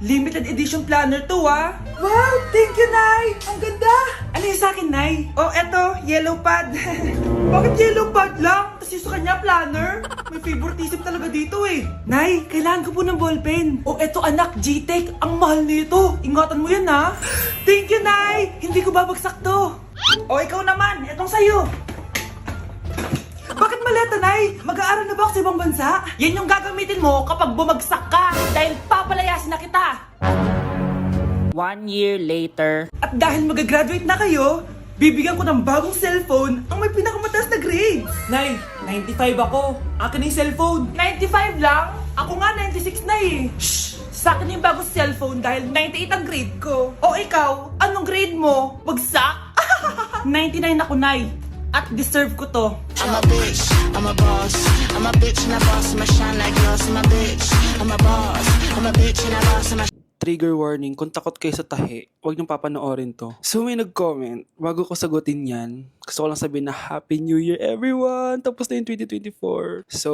Limited edition planner to ah. Wow, thank you, Nay. Ang ganda. Ano yung sa akin, Nay? Oh, eto, yellow pad. Bakit yellow pad lang? Tapos yung sa kanya, planner? May favoritism talaga dito eh. Nay, kailangan ko po ng ballpen. Oh, eto anak, G-Tech. Ang mahal nito. Ingatan mo yan ha. Thank you, Nay. Hindi ko babagsak to. Oh, ikaw naman. Etong sa'yo. Bakit maleta, Nay? Mag-aaral na ba ako sa ibang bansa? Yan yung gagamitin mo kapag bumagsak ka dahil papalayasin na kita. 1 year later. At dahil mag-graduate na kayo, bibigyan ko ng bagong cellphone ang may pinakamataas na grades. Nay, 95 ako. Akin yung cellphone. 95 lang? Ako nga 96 na eh. Shh! Sa akin yung bagong cellphone dahil 98 ang grade ko. O ikaw, anong grade mo? Bagsak? 99 ako, Nay. At deserve ko to. I'm a bitch, I'm a boss. I'm a bitch and a boss, I'm a shine like glass. I'm a bitch, I'm a boss. I'm a bitch and a boss, I'm a Trigger warning, kung takot kayo sa tahi, huwag niyong papanoorin to. So may nag-comment, bago ko sagutin yan, gusto ko lang sabihin na Happy New Year everyone! Tapos na yung 2024. So,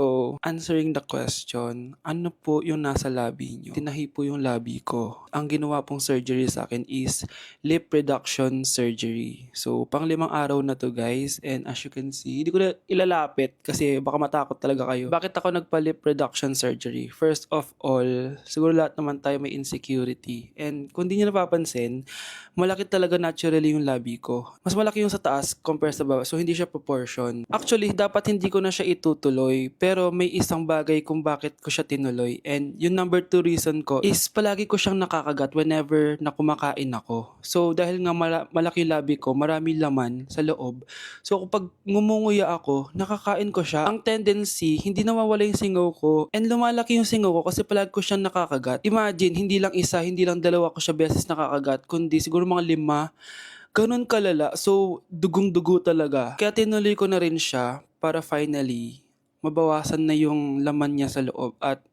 answering the question, ano po yung nasa labi niyo? Tinahi po yung labi ko. Ang ginawa pong surgery sa akin is lip reduction surgery. So, pang 5 araw na to guys, and as you can see, hindi ko na ilalapit kasi baka matakot talaga kayo. Bakit ako nagpa-lip reduction surgery? First of all, siguro lahat naman tayo may insecurity. And kung di nyo napapansin, malaki talaga naturally yung labi ko. Mas malaki yung sa taas compare sa baba. So, hindi siya proportion. Actually, dapat hindi ko na siya itutuloy. Pero may isang bagay kung bakit ko siya tinuloy. And yung number 2 reason ko is palagi ko siyang nakakagat whenever na kumakain ako. So, dahil nga malaki yung labi ko, marami laman sa loob. So, kapag ngumunguya ako, nakakain ko siya. Ang tendency, hindi nawawala yung singaw ko. And lumalaki yung singaw ko kasi palagi ko siyang nakakagat. Imagine, hindi lang isa, hindi lang dalawa ko siya beses nakakagat, kundi siguro mga 5. Ganun kalala. So, dugong-dugo talaga. Kaya tinuloy ko na rin siya para finally mabawasan na yung laman niya sa loob at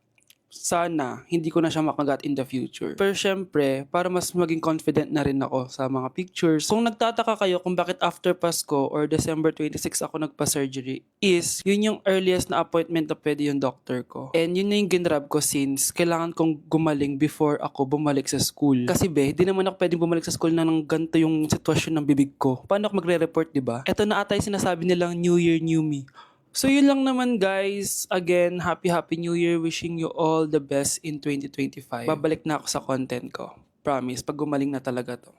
sana hindi ko na siya makagat in the future. Pero syempre, para mas maging confident na rin ako sa mga pictures. Kung nagtataka kayo kung bakit after Pasko or December 26 ako nagpa-surgery, is yun yung earliest na appointment na pwede yung doctor ko. And yun na yung ginrab ko since kailangan kong gumaling before ako bumalik sa school. Kasi di naman ako pwedeng bumalik sa school na nang ganito yung sitwasyon ng bibig ko. Paano ako magre-report, diba? Ito na ata yung sinasabi nilang New Year, New Me. So yun lang naman guys. Again, Happy New Year. Wishing you all the best in 2025. Babalik na ako sa content ko. Promise, pag gumaling na talaga to.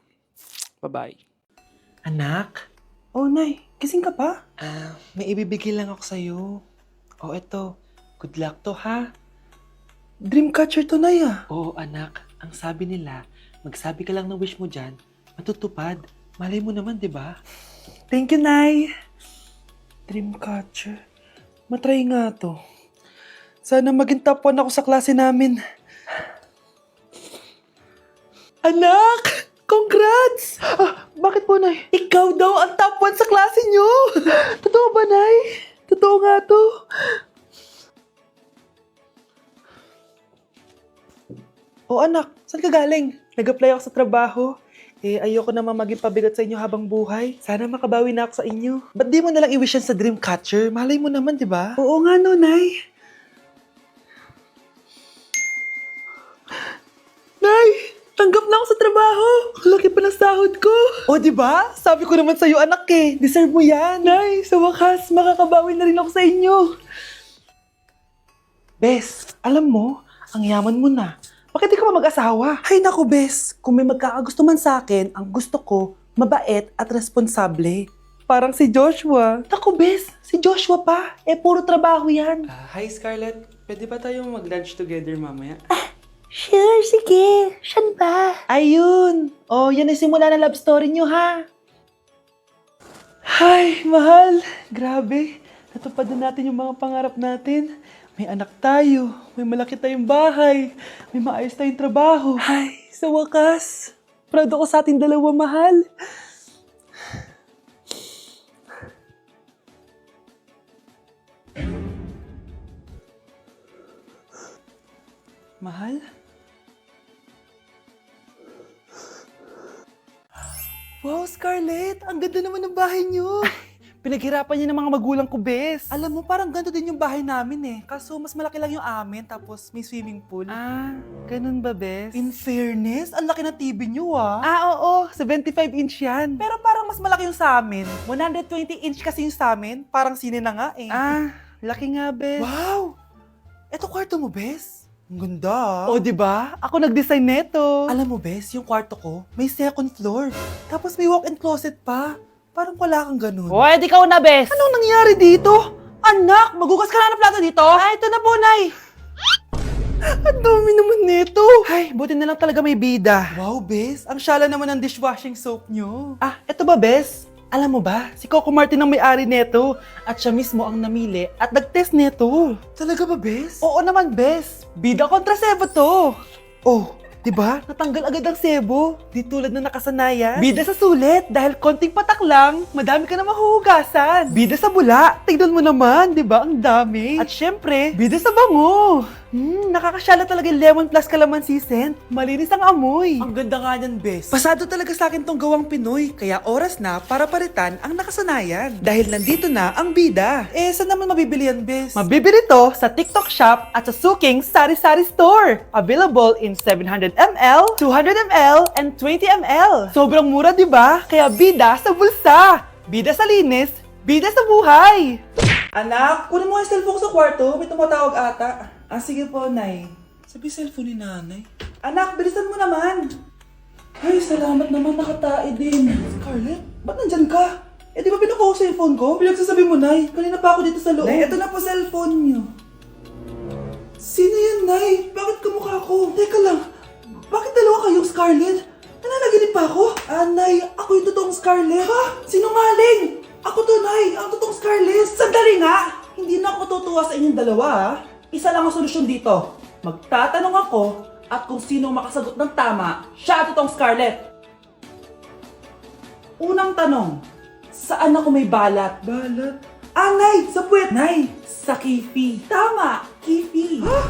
Bye-bye. Anak? Oh, Nay. Gising ka pa? May ibibigay lang ako sa'yo. Oh, eto. Good luck to, ha? Dreamcatcher to, Nay, ah. Oo, anak. Ang sabi nila, magsabi ka lang ng wish mo dyan, matutupad. Malay mo naman, di ba? Thank you, Nay. Dreamcatcher. Matry nga to. Sana maging top 1 ako sa klase namin. Anak! Congrats! Bakit po, Nay? Ikaw daw ang top 1 sa klase nyo! Totoo ba, Nay? Totoo nga to. O anak, saan ka galing? Nag-apply ako sa trabaho. Ayoko naman maging pabigat sa inyo habang buhay. Sana makabawi na ako sa inyo. Ba't di mo nalang i-wish yan sa Dreamcatcher? Malay mo naman, di ba? Oo nga no, Nay. Nay! Tanggap na ako sa trabaho! Laki pa ng sahod ko! O, di ba? Sabi ko naman sa'yo, anak eh. Deserve mo yan. Nay, sa wakas, makakabawi na rin ako sa inyo. Bes, alam mo, ang yaman mo na. Bakit di ka pa mag-asawa? Ay naku, Bes. Kung may magkakagusto man sa akin, ang gusto ko, mabait at responsable. Parang si Joshua. Naku, Bes. Si Joshua pa. Puro trabaho yan. Hi Scarlett, pwede ba tayong mag-lunch together mamaya? Sure, sige. Saan ba? Ayun. Oh, yan ay simula ng love story nyo, ha? Ay, mahal. Grabe. Natupad na natin yung mga pangarap natin. May anak tayo, may malaki tayong bahay, may maayos tayong trabaho. Ay, sa wakas, proud ako sa ating dalawa, mahal. Mahal? Wow, Scarlett, ang ganda naman ng bahay niyo. Pinaghirapan niya ng mga magulang ko, bes. Alam mo, parang ganito din yung bahay namin eh. Kaso mas malaki lang yung amin, tapos may swimming pool. Ah, ganun ba, bes? In fairness, ang laki na TV niyo ah. Ah, oo, 75-inch yan. Pero parang mas malaki yung sa amin. 120-inch kasi yung sa amin, parang sine na nga eh. Ah, laki nga, bes. Wow! Eto kwarto mo, bes? Ang ganda. O, di ba? Ako nag-design neto. Alam mo, bes, yung kwarto ko, may second floor. Tapos may walk-in closet pa. Parang wala kang ganun. O, edi ka na, bes. Anong nangyari dito? Anak, magugas ka na ng plato dito? Ay, ito na po, Nay. Ang dami naman nito. Ay, buti na lang talaga may bida. Wow, bes. Ang syala naman ng dishwashing soap nyo. Ah, eto ba, bes? Alam mo ba, si Coco Martin ang may-ari neto. At siya mismo ang namili at nag-test neto. Talaga ba, bes? Oo naman, bes. Bida kontra sebo to. Oh, diba? Natanggal agad ang sebo. Di tulad na nakasanayan. Bida sa sulit. Dahil konting patak lang, madami ka na mahuhugasan. Bida sa bula. Tignan mo naman, diba? Ang dami. At syempre, bida sa bango. Nakakasyala talaga yung lemon plus calamansi scent. Malinis ang amoy. Ang ganda nga niyan, bes. Pasado talaga sa akin tong gawang Pinoy. Kaya oras na para palitan ang nakasanayan. Dahil nandito na ang bida. Eh, saan naman mabibili yan, bes? Mabibili to sa TikTok Shop at sa Suking Sari Sari Store. Available in 700ml, 200ml, and 20ml. Sobrang mura, di ba? Kaya bida sa bulsa. Bida sa linis. Bida sa buhay. Anak, kunin mo ang cellphone sa kwarto. May tumatawag ata. Ah, sige po, Nay. Sabi cellphone ni Nanay. Anak, bilisan mo naman. Ay, salamat naman. Nakatae din. Scarlett, ba't nandyan ka? Eh, di ba pinukuha ko sa cellphone ko? Pinagsasabi mo, Nay. Kanina pa ako dito sa loob. Nay, eto na po cellphone niyo. Sino yan, Nay? Bakit kamukha ko? Teka lang. Bakit dalawa kayong Scarlett? Nananaginip pa ako? Ah, Nay, ako yung totoong Scarlett. Ha? Sinungaling! Ako to, Nay. Ang totoong Scarlett. Sandali nga! Hindi na ako tutuwa sa inyong dalawa, ha? Isa lang ang solusyon dito. Magtatanong ako at kung sino makasagot ng tama, siya ang totoong Scarlett. Unang tanong, saan ako may balat? Balat? Ah, Nay! Sa puwet! Nay! Sa kifi. Tama! Kifi. Ha?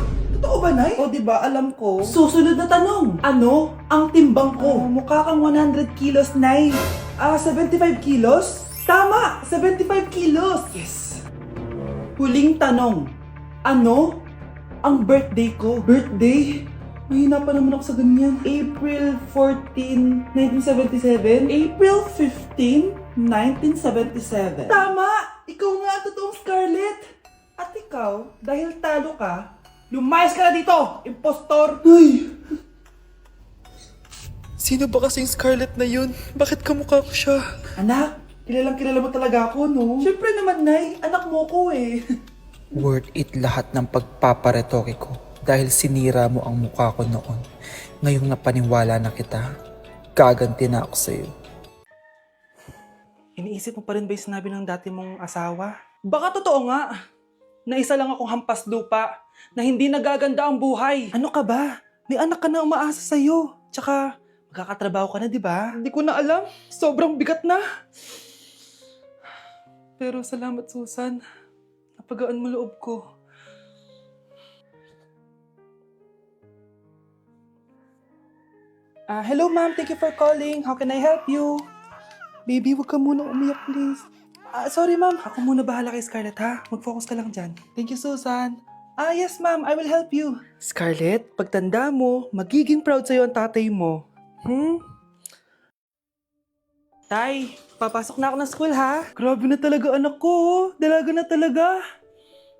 Totoo ba, Nay? O, diba? Alam ko. Susunod na tanong. Ano ang timbang ko? Mukha kang 100 kilos, Nay. 75 kilos? Tama! 75 kilos! Yes! Huling tanong. Ano ang birthday ko? Birthday? Mahina pa naman ako sa ganyan. April 14, 1977? April 15, 1977. Tama! Ikaw nga ang totoong Scarlett! At ikaw, dahil talo ka, lumayas ka na dito! Impostor! Ay! Sino ba kasing Scarlett na yun? Bakit kamukha ko siya? Anak, kilalang kilala mo talaga ako, no? Siyempre naman, Nay. Anak mo ko eh. Worth it lahat ng pagpaparetoke ko dahil sinira mo ang mukha ko noon. Ngayong napaniwala na kita, gaganti na ako sa'yo. Iniisip mo pa rin ba yung sinabi ng dati mong asawa? Baka totoo nga. Na isa lang akong hampas lupa. Na hindi nagaganda ang buhay. Ano ka ba? May anak ka na umaasa sa'yo. Tsaka, magkakatrabaho ka na, di ba? Hindi ko na alam. Sobrang bigat na. Pero salamat, Susan. Napagaan mo loob ko. Hello, ma'am. Thank you for calling. How can I help you? Baby, huwag ka muna umiyak, please. Sorry, ma'am. Ako muna bahala kay Scarlett, ha? Mag-focus ka lang dyan. Thank you, Susan. Yes, ma'am. I will help you. Scarlett, pagtanda mo, magiging proud sa'yo ang tatay mo. Tay, papasok na ako ng school, ha? Grabe na talaga anak ko, oh. Dalaga na talaga.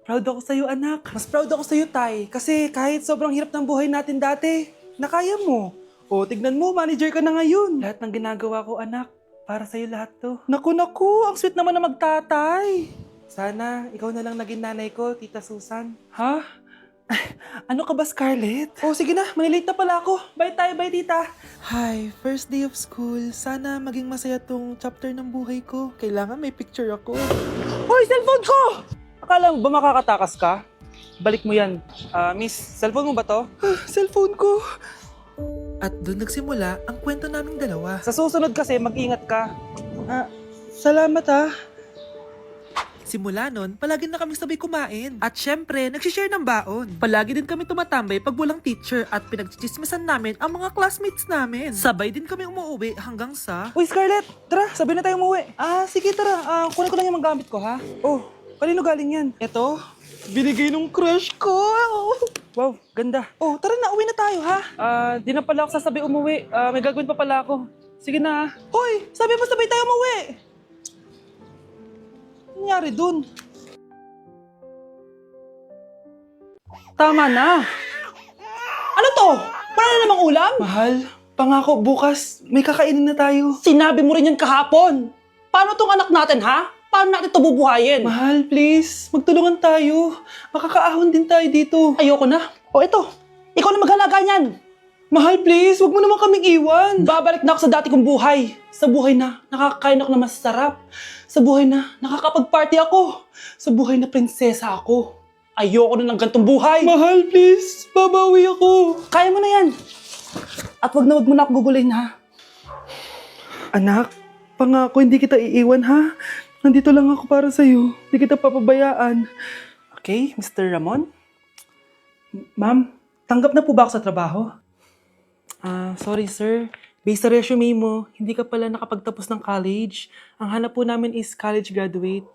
Proud ako sa'yo, anak. Mas proud ako sa'yo, Tay. Kasi kahit sobrang hirap ng buhay natin dati, nakaya mo. O, tignan mo, manager ka na ngayon. Lahat ng ginagawa ko, anak, para sa'yo lahat to. Naku, ang sweet naman na magtatay. Sana, ikaw na lang naging nanay ko, Tita Susan. Ha? Ano ka ba, Scarlett? Oh, sige na, malilate na pala ako. Bye tayo, bye, Tita. Hi, first day of school. Sana maging masaya tong chapter ng buhay ko. Kailangan may picture ako. Hoy, cellphone ko! Akala mo ba makakatakas ka? Balik mo yan. Miss, cellphone mo ba to? Cellphone ko. At doon nagsimula ang kwento naming dalawa. Sa susunod kasi, mag-ingat ka. Salamat, ha. Simula nun, palagi na kami sabay kumain. At syempre, nagsishare ng baon. Palagi din kami tumatambay pag walang teacher at pinagchichismisan namin ang mga classmates namin. Sabay din kami umuwi hanggang sa... Uy, Scarlett! Tara, sabay na tayo umuwi. Sige, tara. Kunin ko lang yung mga gamit ko, ha? Oh, kanino galing yan? Ito, binigay nung crush ko. Wow, ganda. Oh, tara na, uwi na tayo, ha? Di na pala ako sasabay umuwi. May gagawin pa pala ako. Sige na. Hoy, sabi mo sabay tayo umuwi. Ano nangyari dun? Tama na. Ano to? Para na namang ulam? Mahal, pangako bukas may kakainin na tayo. Sinabi mo rin yan kahapon. Paano tong anak natin, ha? Paano natin ito bubuhayin? Mahal, please. Magtulungan tayo. Makakaahon din tayo dito. Ayoko na. O ito, ikaw na maghalaga niyan. Mahal, please. Huwag mo naman kaming iwan. Babalik na ako sa dati kong buhay. Sa buhay na nakakain ako na masarap. Sa buhay na nakakapag-party ako. Sa buhay na prinsesa ako. Ayoko na ng gantong buhay. Mahal, please. Babawi ako. Kaya mo na yan. At wag mo na ako gugulin, ha? Anak, pangako hindi kita iiwan, ha? Nandito lang ako para sa'yo. Hindi kita papabayaan. Okay, Mr. Ramon? Ma'am, tanggap na po ba ako sa trabaho? Sorry sir. Based sa resume mo, hindi ka pala nakapagtapos ng college. Ang hanap po namin is college graduate.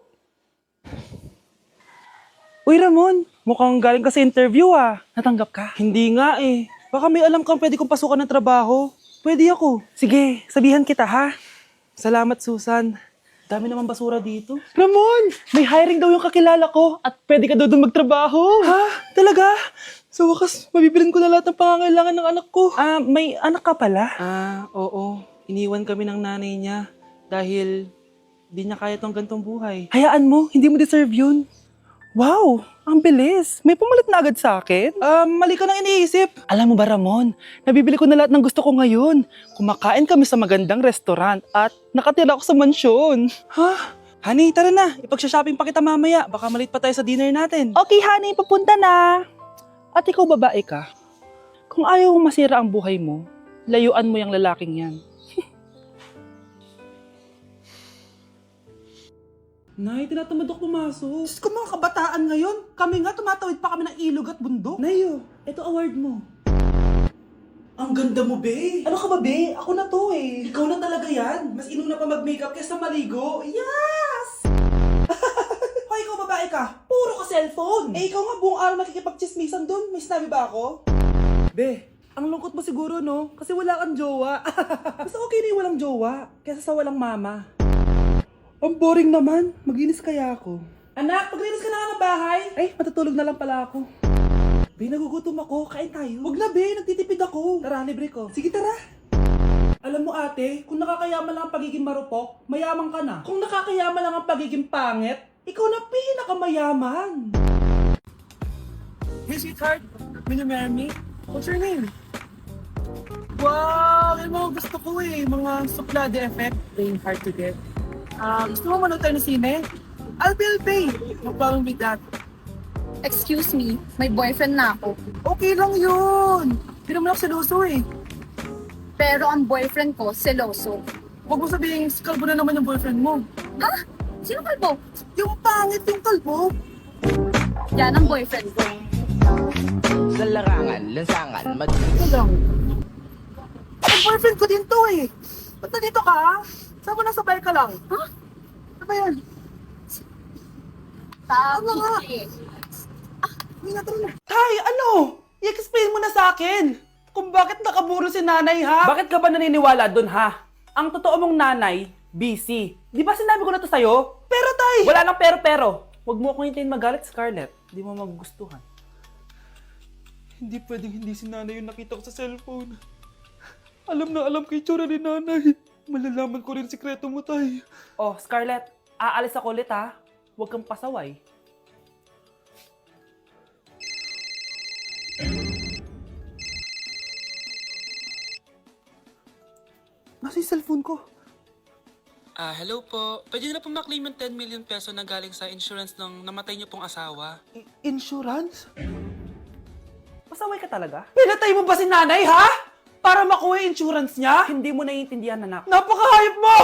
Uy Ramon, mukhang galing ka sa interview ah. Natanggap ka? Hindi nga eh. Baka may alam kang pwede kong pasukan ng trabaho. Pwede ako. Sige, sabihan kita ha. Salamat Susan. Dami naman basura dito. Ramon, may hiring daw yung kakilala ko at pwede ka daw doon magtrabaho. Ha? Talaga? Sa wakas, mabibilin ko na lahat ng pangangailangan ng anak ko. May anak ka pala? Oo. Iniwan kami ng nanay niya dahil di niya kaya tong gantong buhay. Hayaan mo, hindi mo deserve yun. Wow, ang bilis. May pumalit na agad sa akin? Mali ka nang iniisip. Alam mo ba Ramon, nabibili ko na lahat ng gusto ko ngayon. Kumakain kami sa magandang restaurant at nakatira ako sa mansyon. Ha? Honey, tara na. Ipag-shopping pa kita mamaya. Baka malit pa tayo sa dinner natin. Okay, honey. Papunta na. At ikaw babae ka. Kung ayaw mong masira ang buhay mo, layuan mo yung lalaking yan. Nay, tinatamad ako pumasok. Diyos ko mga kabataan ngayon. Kami nga, tumatawid pa kami ng ilog at bundok. Nayo, ito award mo. Ang ganda mo, be. Ano ka ba, be? Ako na to eh. Ikaw na talaga yan. Mas inuna pa mag-makeup kaysa maligo. Yes! Hoy, ikaw babae ka. Puro ka cellphone. Eh, ikaw nga buong araw nakikipag-chismisan doon. May sinabi ba ako? Be, ang lungkot mo siguro, no? Kasi wala kang jowa. Mas okay na yung walang jowa kaysa sa walang mama. Ang boring naman. Maginis kaya ako. Anak, paglinis ka na nga ng bahay. Ay, matutulog na lang pala ako. Be, nagugutom ako. Kain tayo. Huwag na, be. Nagtitipid ako. Tara, libre ko. Sige, tara. Alam mo, ate, kung nakakayaman lang ang pagiging marupok, mayaman ka na. Kung nakakayaman lang ang pagiging pangit, ikaw na pinakamayaman. Hey, sweetheart. Will you marry me? What's your name? Wow! Yung mga gusto ko eh. Mga suplade effect. Playing hard to get. Gusto mo manood tayo ng sine? I'll pay. No problem with that. Excuse me, may boyfriend na ako. Okay lang yun. Hindi naman ako seloso eh. Pero ang boyfriend ko, seloso. Huwag mo sabihin, kalbo na naman yung boyfriend mo. Ha? Sino kalbo? Yung pangit yung kalbo. Yan ang boyfriend ko. Sa larangan, lansangan, Ito lang. Ang boyfriend ko din to eh. Ba't nandito ka? Saan mo nasabay ka lang? Ha? Ano ba yan? Sabi nga? eh. Tay, ano? I-explain mo na sa akin. Kung bakit nakaburo si nanay, ha? Bakit ka ba naniniwala dun, ha? Ang totoo mong nanay, busy. Di ba sinabi ko na to sa'yo? Pero, tay! Wala lang pero. Huwag mo akong hintayin magalit, Scarlett. Di mo magugustuhan. Hindi pwedeng hindi si nanay yung nakita ko sa cellphone. Alam na alam ko yung tsura ni nanay. Malalaman ko rin sikreto mo, tay. Oh, Scarlett, aalis ako ulit, ha? Huwag kang pasaway. Nasa yung cellphone ko? Hello po. Pwede na po maklaim yung 10 million peso na galing sa insurance ng namatay niyo pong asawa. Insurance? Pasaway ka talaga? Pinatay mo ba si nanay, ha? Para makuha yung insurance niya? Hindi mo naiintindihan, anak. Napakahayop mo!